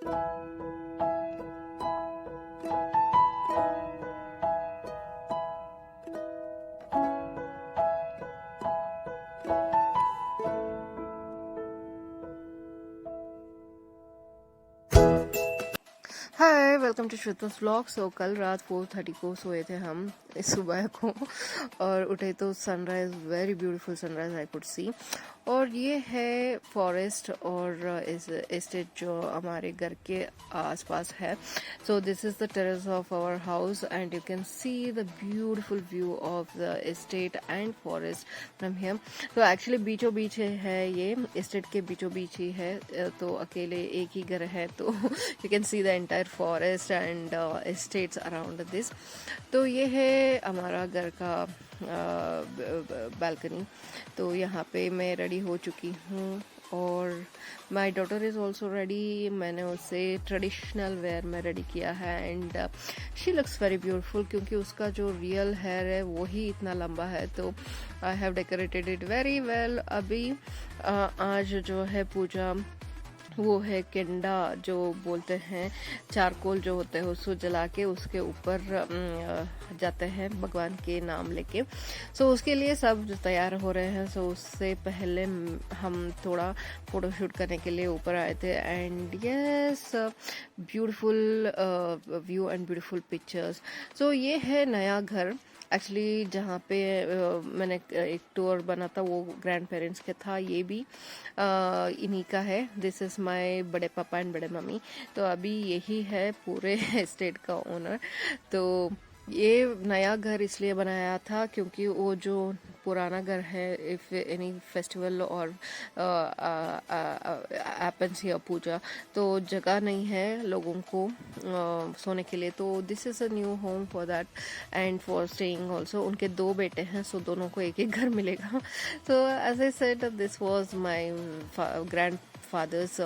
Hi, welcome to Shweta's vlog. So कल रात 4:30 को सोए थे हम, इस सुबह को, और उठे तो sunrise, very beautiful sunrise I could see. और ये है फॉरेस्ट और इस एस्टेट जो हमारे घर के आसपास है। So this is the terrace of our house and you can see the beautiful view of the estate and forest from here. तो एक्चुअली बीचों बीच है, ये एस्टेट के बीचों बीच ही है, तो अकेले एक ही घर है, तो you can see the entire forest and estates around this. तो ये है हमारा घर का बालकनी। तो यहाँ पे मैं रेडी हो चुकी हूँ और my daughter is also ready. मैंने उसे ट्रेडिशनल वेयर में रेडी किया है and she looks very beautiful, क्योंकि उसका जो रियल हेयर है वो ही इतना लंबा है। तो I have decorated it very well. अभी आज जो है पूजा वो है केंडा, जो बोलते हैं चारकोल जो होते हैं उसको जला के उसके ऊपर जाते हैं भगवान के नाम लेके। सो उसके लिए सब तैयार हो रहे हैं। सो उससे पहले हम थोड़ा फोटोशूट करने के लिए ऊपर आए थे and yes, beautiful view and beautiful pictures. So ये है नया घर एक्चुअली, जहाँ पे मैंने एक टूर बना था वो ग्रैंड पेरेंट्स के था, ये भी इन्हीं का है। दिस इज़ माय बड़े पापा एंड बड़े मम्मी। तो अभी यही है पूरे स्टेट का ओनर। तो ये नया घर इसलिए बनाया था क्योंकि वो जो पुराना घर है, इफ़ एनी फेस्टिवल और हैपेंस या पूजा, तो जगह नहीं है लोगों को सोने के लिए। तो this is a new home for that and for staying also. उनके 2 बेटे हैं, सो दोनों को एक एक घर मिलेगा। So as I said, this was my grandfather's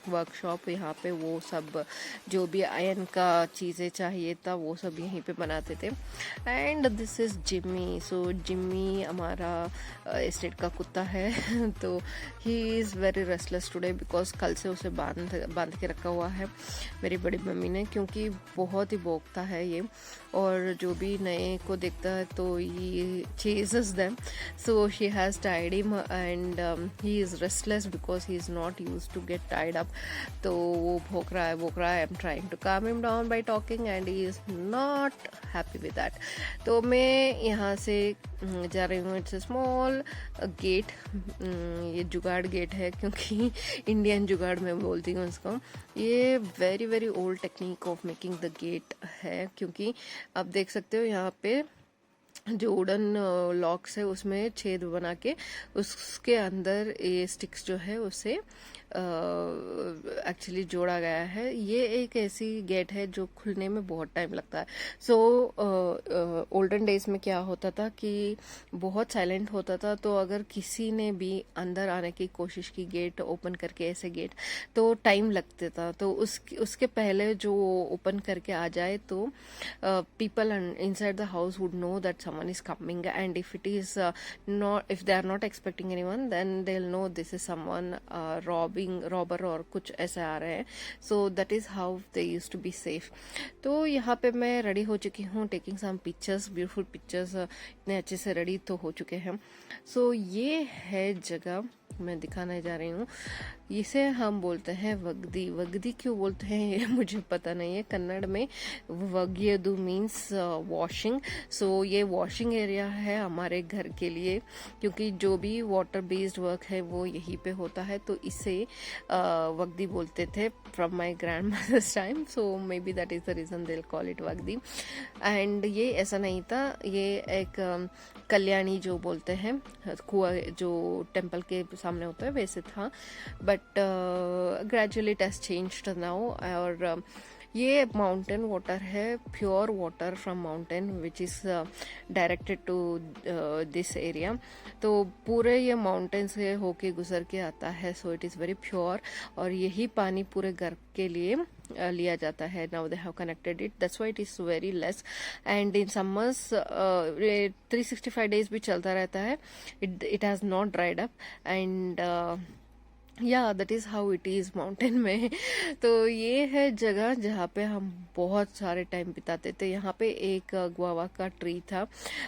workshop. यहाँ पे वो सब जो भी आयरन का चीज़ें चाहिए था वो सब यहीं पे बनाते थे। And this is Jimmy. So Jimmy हमारा एस्टेट का कुत्ता है। तो he is very restless today because कल से उसे बांध के रखा हुआ है मेरी बड़ी मम्मी ने, क्योंकि बहुत ही भौंकता है ये, और जो भी नए को देखता है तो ये chases them. So she has tied him and he is restless because he is not use to get tied up. तो वो भौंक रहा है। I am trying to calm him down by talking and he is not happy with that. तो मैं यहाँ से जा रही हूँ। इट्स अ स्मॉल गेट, ये जुगाड़ गेट है क्योंकि इंडियन जुगाड़ में बोलती हूँ इसको। ये very very old technique of making the gate है, क्योंकि आप देख सकते हो यहाँ पे जो वुडन लॉक्स है उसमें छेद बना के उसके अंदर ये स्टिक्स जो है उसे एक्चुअली जोड़ा गया है। ये एक ऐसी गेट है जो खुलने में बहुत टाइम लगता है। सो ओल्डन डेज में क्या होता था कि बहुत साइलेंट होता था, तो अगर किसी ने भी अंदर आने की कोशिश की गेट ओपन करके, ऐसे गेट, तो टाइम लगता था। तो उसके पहले जो ओपन करके आ जाए तो people inside the house would know that someone is coming, and if it is not, if they are not expecting anyone, then they will know this is someone robber और कुछ ऐसे आ रहे हैं। So that is how they use to be safe. तो यहाँ पे मैं रेडी हो चुकी हूँ, taking some pictures, beautiful pictures. इतने अच्छे से रेडी तो हो चुके हैं। सो ये है जगह मैं दिखाने जा रही हूँ। इसे हम बोलते हैं वगदी। वगदी क्यों बोलते हैं ये मुझे पता नहीं है। कन्नड़ में वग्यदु मीन्स वॉशिंग। सो ये वॉशिंग एरिया है हमारे घर के लिए, क्योंकि जो भी वाटर बेस्ड वर्क है वो यहीं पे होता है। तो इसे वगदी बोलते थे from my grandmother's time. So maybe that is the reason they call it वगदी। एंड ये ऐसा नहीं था, ये एक कल्याणी जो बोलते हैं, कुआ जो टेम्पल के सामने होता है वैसे था, but gradually it has changed now. और ये माउंटेन वाटर है, pure water from mountain which is directed to this area. तो पूरे ये माउंटेन से होके गुजर के आता है। So it is very pure, और यही पानी पूरे घर के लिए लिया जाता है। Now they have connected it, that's why it is very less. And in summers 365 days भी चलता रहता है। It has not dried up. And या that is how it is mountain में। तो ये है जगह जहाँ पे हम बहुत सारे टाइम बिताते थे। यहाँ पे एक गुआवा का ट्री था,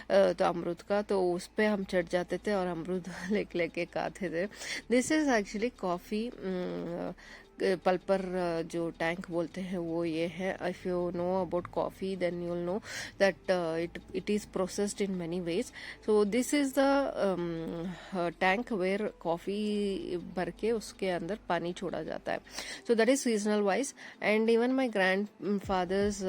तो अमरूद का, तो उस पे हम चढ़ जाते थे और अमरूद लेके लेके खाते थे। This is actually coffee pulper, जो टैंक बोलते हैं वो ये है। If you know about coffee then you will know that it is processed in many ways. So this is the tank where coffee भर के उसके अंदर पानी छोड़ा जाता है। So that is seasonal wise, and even my grandfather's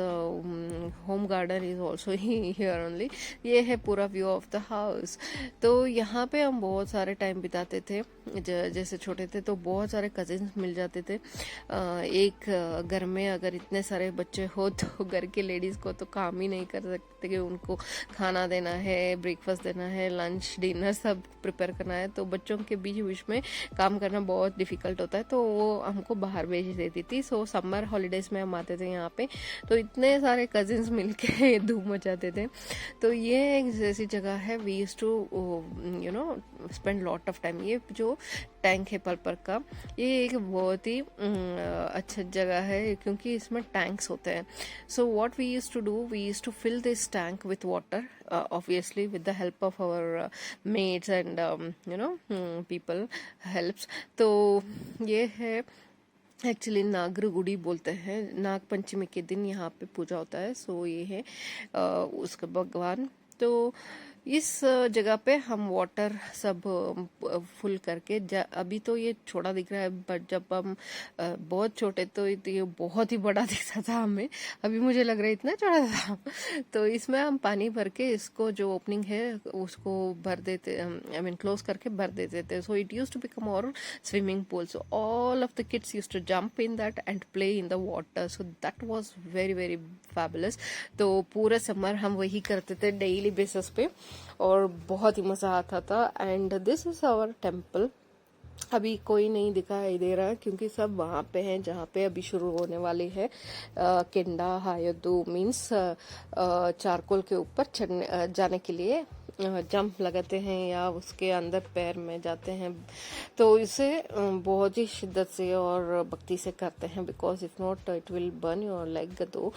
home garden is also here only. ये है पूरा व्यू ऑफ द हाउस। तो यहाँ पे हम बहुत सारे टाइम बिताते थे। जैसे छोटे थे तो बहुत सारे कजिन्स मिल जाते थे। एक घर में अगर इतने सारे बच्चे हो तो घर के लेडीज को तो काम ही नहीं कर सकते कि उनको खाना देना है, ब्रेकफास्ट देना है, लंच डिनर सब प्रिपेयर करना है। तो बच्चों के बीच बीच में काम करना बहुत डिफिकल्ट होता है, तो वो हमको बाहर भेज देती थी। सो समर हॉलीडेज में हम आते थे यहाँ पे, तो इतने सारे कजिन्स मिलके धूम मचाते थे। तो ये एक ऐसी जगह है, we used to you know spend lot of time. ये जो टैंक है पल्पर का, ये एक बहुत ही अच्छा जगह है क्योंकि इसमें टैंक्स होते हैं। So what we used to do, we used to fill this tank with water, obviously with the help of our maids and people helps। तो ये है एक्चुअली नागरगुड़ी बोलते हैं। नाग पंचमी के दिन यहाँ पे पूजा होता है। सो ये है उसका भगवान। तो इस जगह पे हम वाटर सब फुल करके अभी तो ये छोटा दिख रहा है, बट जब हम बहुत छोटे तो ये बहुत ही बड़ा दिखता था हमें। अभी मुझे लग रहा है इतना छोटा था। तो इसमें हम पानी भर के इसको जो ओपनिंग है उसको भर देते, आई मीन क्लोज करके भर देते थे। So it use to become और swimming pool. So all of the kids use to jump in that and play in the water. So that was very very fabulous. तो पूरा summer हम वही करते थे डेली बेसिस पे, और बहुत ही मजा आता था। And this is our temple. अभी कोई नहीं दिखाई दे रहा क्योंकि सब वहां पे हैं जहाँ पे अभी शुरू होने वाली है केंडा हायोदू, मीन्स चारकोल के ऊपर चढ़ने जाने के लिए जंप लगाते हैं या उसके अंदर पैर में जाते हैं। तो इसे बहुत ही शिद्दत से और भक्ति से करते हैं, because if not it will burn your leg. तो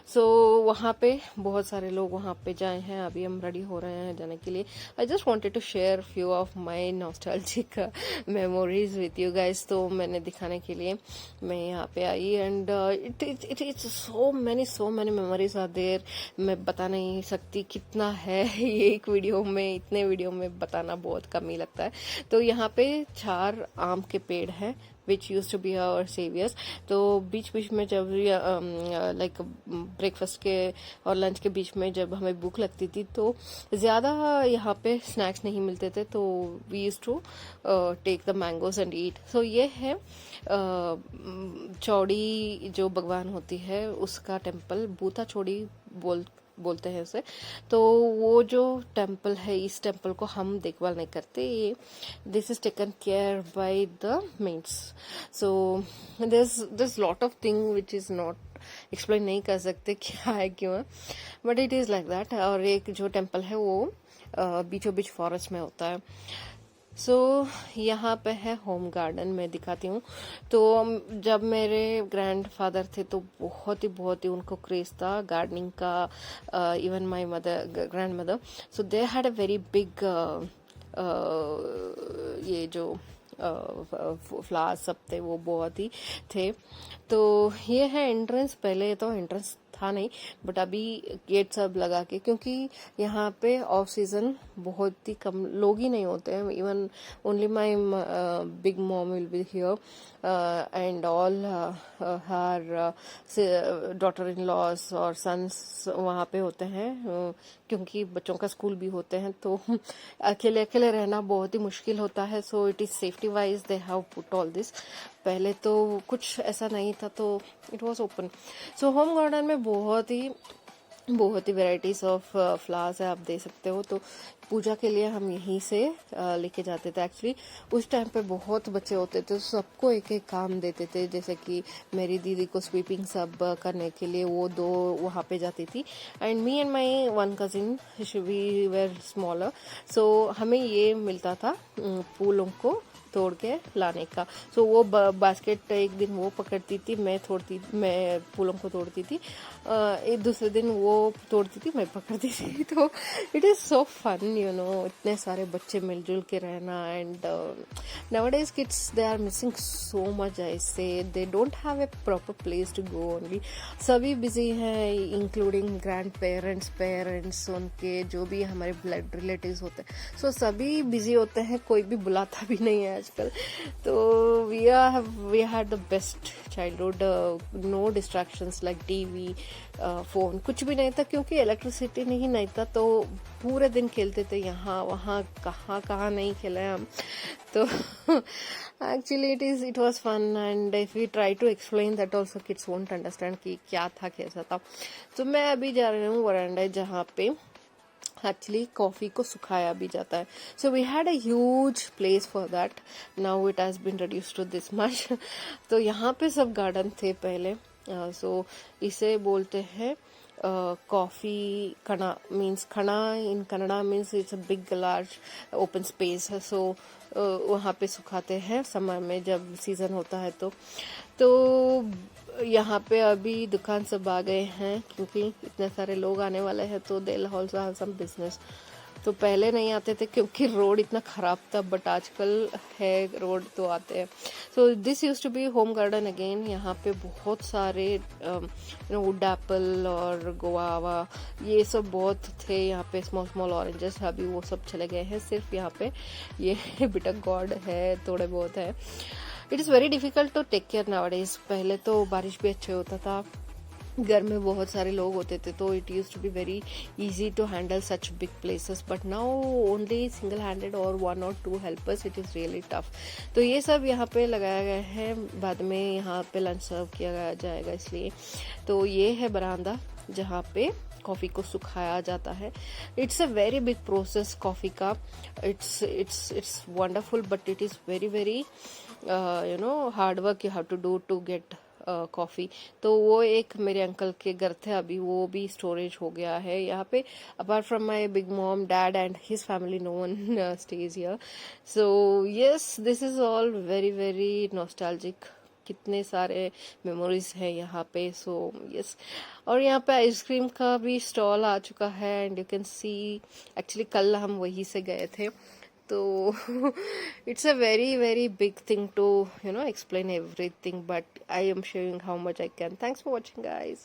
सो वहाँ पे बहुत सारे लोग वहाँ पे जाए हैं। अभी हम रेडी हो रहे हैं जाने के लिए। I just wanted to share few of my nostalgic memories with you guys. तो मैंने दिखाने के लिए मैं यहाँ पे आई, and it is so many memories are there. मैं बता नहीं सकती कितना है ये एक वीडियो में, इतने वीडियो में बताना बहुत कम ही लगता है। तो यहाँ पे 4 आम के पेड़ हैं which used to be our saviors। तो बीच बीच में जब लाइक ब्रेकफास्ट के और लंच के बीच में जब हमें भूख लगती थी तो ज़्यादा यहाँ पे स्नैक्स नहीं मिलते थे, तो we used to take the mangoes and eat. So ये है चौड़ी जो भगवान होती है उसका टेम्पल, बूता चौड़ी बोलते हैं उसे। तो वो जो टेम्पल है, इस टेम्पल को हम देखभाल नहीं करते, ये this is taken care by the maids. So this lot of thing which is not explain नहीं कर सकते क्या है क्यों है, but it is like that. और एक जो टेम्पल है वो बीचों बीच फॉरेस्ट में होता है। सो यहाँ पे है होम गार्डन, मैं दिखाती हूँ। तो जब मेरे ग्रैंडफादर थे तो बहुत ही उनको क्रेज था गार्डनिंग का। Even my mother, grand mother, so they had a very big ये जो फ्लावर्स सब थे वो बहुत ही थे। तो ये है एंट्रेंस। पहले तो एंट्रेंस था नहीं, बट अभी गेट सब लगा के, क्योंकि यहाँ पे ऑफ सीजन बहुत ही कम लोग ही नहीं होते हैं। Even only my big mom will be here and all her daughter in loss और सन्स वहाँ पे होते हैं, क्योंकि बच्चों का स्कूल भी होते हैं। तो अकेले अकेले रहना बहुत ही मुश्किल होता है। So it is safety wise they have put all this. पहले तो कुछ ऐसा नहीं था, तो it was open. So home garden में बहुत ही वेराइटीज ऑफ फ्लावर्स है, आप दे सकते हो। तो पूजा के लिए हम यहीं से लेके जाते थे। एक्चुअली उस टाइम पे बहुत बच्चे होते थे, सबको एक एक काम देते थे। जैसे कि मेरी दीदी को स्वीपिंग सब करने के लिए वो 2 वहाँ पे जाती थी, and me and my 1 cousin we were smaller. So हमें ये मिलता था फूलों को तोड़ के लाने का। सो वो बास्केट एक दिन वो पकड़ती थी, मैं फूलों को तोड़ती थी, एक दूसरे दिन वो तोड़ती थी, मैं पकड़ती थी। तो it is so fun, you know, इतने सारे बच्चे मिलजुल के रहना। And nowadays kids, they are missing so much, I say. They don't have a proper place to go only. सभी बिजी हैं, इंक्लूडिंग ग्रैंड पेरेंट्स, पेरेंट्स, उनके जो भी हमारे ब्लड रिलेटिव्स होते हैं, सो सभी बिजी होते हैं, कोई भी बुलाता भी नहीं है आजकल। तो we had the best childhood, no distractions like TV, phone, कुछ भी नहीं था, क्योंकि इलेक्ट्रिसिटी नहीं था। तो पूरे दिन खेलते थे, यहाँ वहाँ, कहाँ कहाँ नहीं खेले हम। तो actually it was fun, and if we try to explain that also kids won't understand कि क्या था, कैसा था। तो मैं अभी जा रही हूँ वरांडा, जहाँ पे एक्चुअली कॉफ़ी को सुखाया भी जाता है। So we had a huge place for that, now it has been reduce to this much. तो यहाँ पे सब गार्डन थे पहले। सो इसे बोलते हैं कॉफ़ी खना, मीन्स खना in Kannada means it's a big large open space है। सो वहाँ पे सुखाते हैं समर में, जब सीज़न होता है। तो यहाँ पे अभी दुकान सब आ गए हैं, क्योंकि इतने सारे लोग आने वाले हैं, तो they also have some business. तो पहले नहीं आते थे क्योंकि रोड इतना ख़राब था, बट आजकल है रोड तो आते हैं। So this use to be home garden again. यहाँ पे बहुत सारे वुड एप्पल और गुआवा, ये सब बहुत थे यहाँ पे, स्मॉल स्मॉल ऑरेंजेस, अभी वो सब चले गए हैं। सिर्फ यहाँ पे ये बिटक गॉड है, थोड़े बहुत है। It is very difficult to take care nowadays. पहले तो बारिश भी अच्छे होता था, घर में बहुत सारे लोग होते थे, तो it use to be very easy to handle such big places, but now only single handed और वन और two helpers, it is really tough. तो ये सब यहाँ पे लगाया गया है, बाद में यहाँ पे लंच सर्व किया जाएगा, इसलिए। तो ये है बरामदा जहाँ पे कॉफ़ी को सुखाया जाता है। It's a very big process coffee का। It's wonderful, but it is very very you know hard work you have to do to get coffee. तो वो एक मेरे अंकल के घर थे, अभी वो भी स्टोरेज हो गया है यहाँ पे। Apart from my big mom, dad and his family, no one stays here. So yes, this is all very very nostalgic. कितने सारे मेमोरीज हैं यहाँ पे। सो यस, और यहाँ पे आइसक्रीम का भी स्टॉल आ चुका है, and you can C, actually कल हम वहीं से गए थे। तो it's a very very big thing to explain everything, but I am showing how much I can. Thanks for watching, guys.